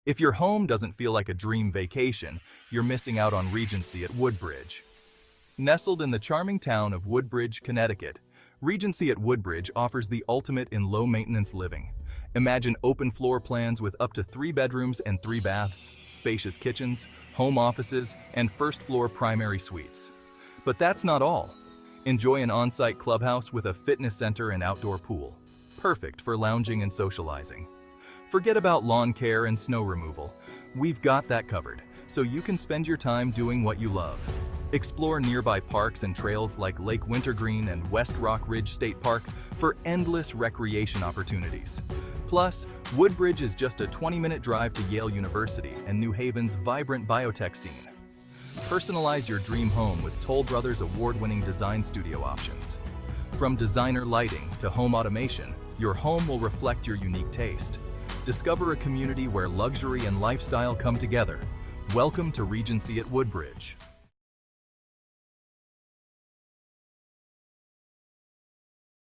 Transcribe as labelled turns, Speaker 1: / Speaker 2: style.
Speaker 1: If your home doesn't feel like a dream vacation, you're missing out on Regency at Woodbridge. Nestled in the charming town of Woodbridge, Connecticut, Regency at Woodbridge offers the ultimate in low-maintenance living. Imagine open floor plans with up to 3 bedrooms and 3 baths, spacious kitchens, home offices, and first-floor primary suites. But that's not all. Enjoy an on-site clubhouse with a fitness center and outdoor pool, perfect for lounging and socializing. Forget about lawn care and snow removal. We've got that covered, so you can spend your time doing what you love. Explore nearby parks and trails like Lake Wintergreen and West Rock Ridge State Park for endless recreation opportunities. Plus, Woodbridge is just a 20-minute drive to Yale University and New Haven's vibrant biotech scene. Personalize your dream home with Toll Brothers award-winning design studio options. From designer lighting to home automation, your home will reflect your unique taste. Discover a community where luxury and lifestyle come together. Welcome to Regency at Woodbridge.